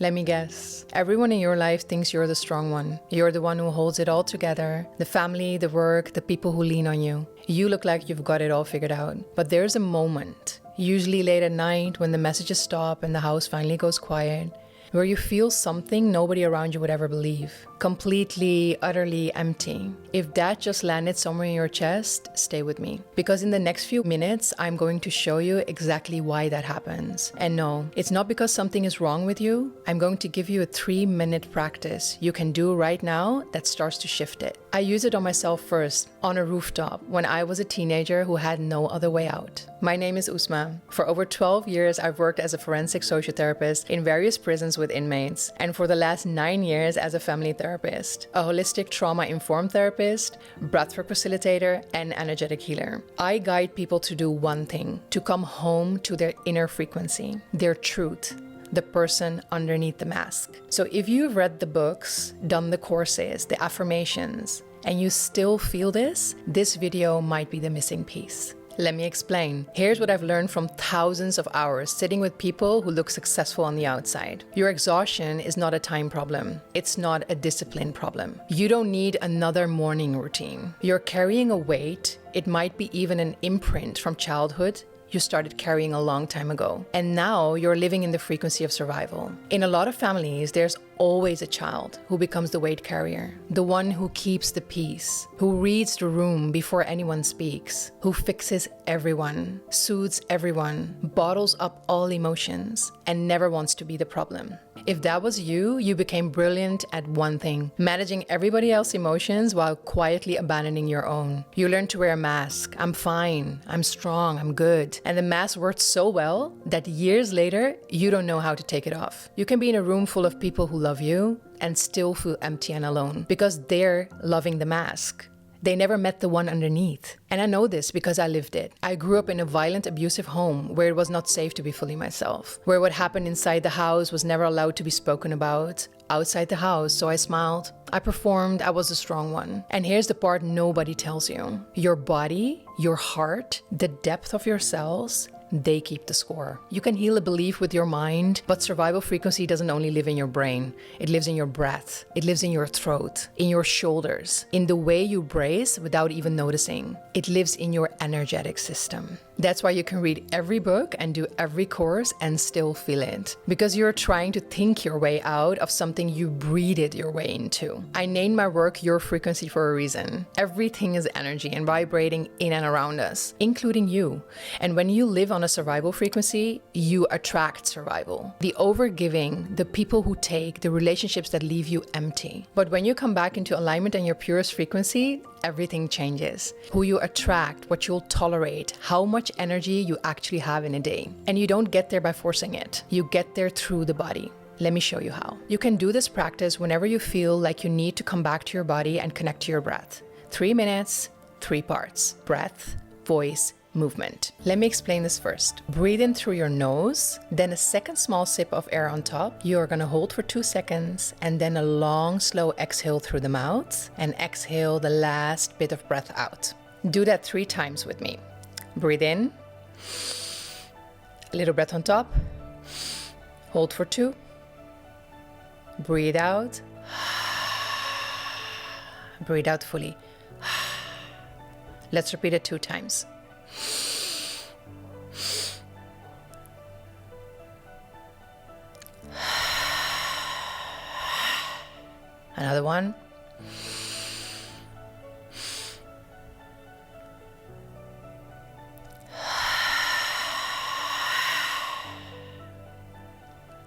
Let me guess. Everyone in your life thinks you're the strong one. You're the one who holds it all together. The family, the work, the people who lean on you. You look like you've got it all figured out. But there's a moment, usually late at night when the messages stop and the house finally goes quiet, where you feel something nobody around you would ever believe. Completely, utterly empty. If that just landed somewhere in your chest, stay with me. Because in the next few minutes, I'm going to show you exactly why that happens. And no, it's not because something is wrong with you. I'm going to give you a 3-minute practice you can do right now that starts to shift it. I use it on myself first, on a rooftop, when I was a teenager who had no other way out. My name is Usma. For over 12 years, I've worked as a forensic sociotherapist in various prisons with inmates, and for the last 9 years as a family therapist, a holistic trauma-informed therapist, breathwork facilitator, and energetic healer. I guide people to do one thing, to come home to their inner frequency, their truth, the person underneath the mask. So if you've read the books, done the courses, the affirmations, and you still feel this video might be the missing piece. Let me explain. Here's what I've learned from thousands of hours sitting with people who look successful on the outside. Your exhaustion is not a time problem. It's not a discipline problem. You don't need another morning routine. You're carrying a weight. It might be even an imprint from childhood you started carrying a long time ago. And now you're living in the frequency of survival. In a lot of families, there's always a child who becomes the weight carrier, the one who keeps the peace, who reads the room before anyone speaks, who fixes everyone, soothes everyone, bottles up all emotions, and never wants to be the problem. If that was you, you became brilliant at one thing, managing everybody else's emotions while quietly abandoning your own. You learned to wear a mask. I'm fine, I'm strong, I'm good. And the mask worked so well that years later, you don't know how to take it off. You can be in a room full of people who love you and still feel empty and alone because they're loving the mask. They never met the one underneath. And I know this because I lived it. I grew up in a violent, abusive home where it was not safe to be fully myself, where what happened inside the house was never allowed to be spoken about outside the house. So I smiled, I performed, I was the strong one. And here's the part nobody tells you. Your body, your heart, the depth of your cells, they keep the score. You can heal a belief with your mind, but survival frequency doesn't only live in your brain. It lives in your breath. It lives in your throat, in your shoulders, in the way you brace without even noticing. It lives in your energetic system. That's why you can read every book and do every course and still feel it. Because you're trying to think your way out of something you breathed your way into. I named my work Your Frequency for a reason. Everything is energy and vibrating in and around us, including you. And when you live on a survival frequency, you attract survival. The overgiving, the people who take, the relationships that leave you empty. But when you come back into alignment and your purest frequency, everything changes. Who you attract, what you'll tolerate, how much energy you actually have in a day. And you don't get there by forcing it. You get there through the body. Let me show you how. You can do this practice whenever you feel like you need to come back to your body and connect to your breath. 3 minutes, 3 parts. Breath, voice, movement. Let me explain this first. Breathe in through your nose, then a second small sip of air on top. You are going to hold for 2 seconds and then a long, slow exhale through the mouth and exhale the last bit of breath out. Do that 3 times with me. Breathe in, a little breath on top, hold for 2, breathe out, breathe out fully. Let's repeat it 2 times. Another one.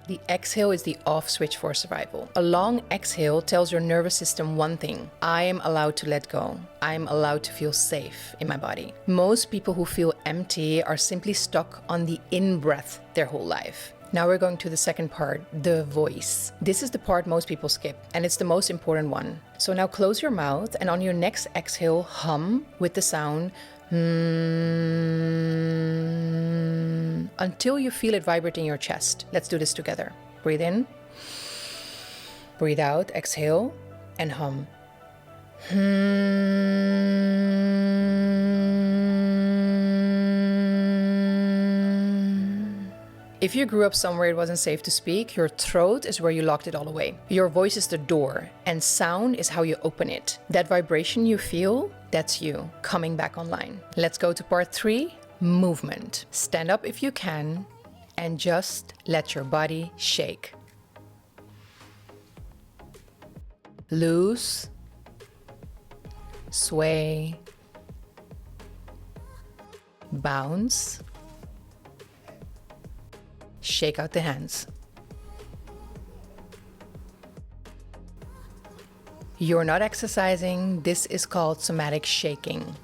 The exhale is the off switch for survival. A long exhale tells your nervous system one thing: I am allowed to let go. I am allowed to feel safe in my body. Most people who feel empty are simply stuck on the in-breath their whole life. Now we're going to the second part, the voice. This is the part most people skip, and it's the most important one. So now close your mouth, and on your next exhale, hum with the sound until you feel it vibrate in your chest. Let's do this together. Breathe in, breathe out, exhale, and hum. If you grew up somewhere it wasn't safe to speak, your throat is where you locked it all away. Your voice is the door, and sound is how you open it. That vibration you feel, that's you coming back online. Let's go to part 3, movement. Stand up if you can, and just let your body shake. Loose, sway, bounce, shake out the hands. You're not exercising, this is called somatic shaking.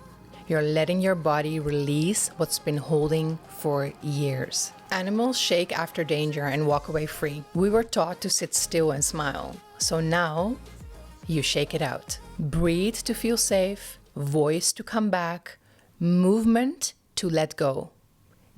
You're letting your body release what's been holding for years. Animals shake after danger and walk away free. We were taught to sit still and smile. So now, you shake it out. Breathe to feel safe, voice to come back, movement to let go.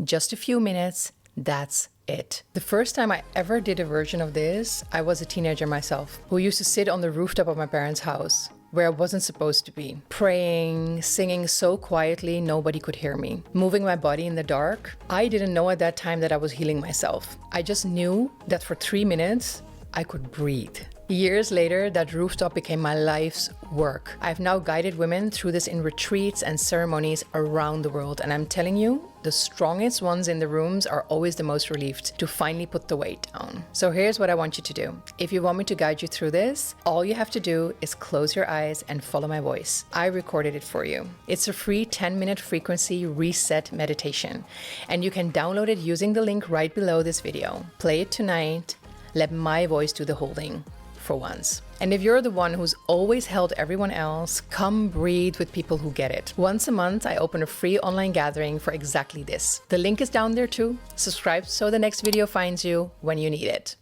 Just a few minutes, that's it. The first time I ever did a version of this, I was a teenager myself, who used to sit on the rooftop of my parents' house, where I wasn't supposed to be, praying, singing so quietly nobody could hear me, moving my body in the dark. I didn't know at that time that I was healing myself. I just knew that for 3 minutes, I could breathe. Years later, that rooftop became my life's work. I've now guided women through this in retreats and ceremonies around the world. And I'm telling you, the strongest ones in the rooms are always the most relieved to finally put the weight down. So here's what I want you to do. If you want me to guide you through this, all you have to do is close your eyes and follow my voice. I recorded it for you. It's a free 10-minute frequency reset meditation, and you can download it using the link right below this video. Play it tonight. Let my voice do the holding. For once. And if you're the one who's always held everyone else, come breathe with people who get it. Once a month, I open a free online gathering for exactly this. The link is down there too. Subscribe so the next video finds you when you need it.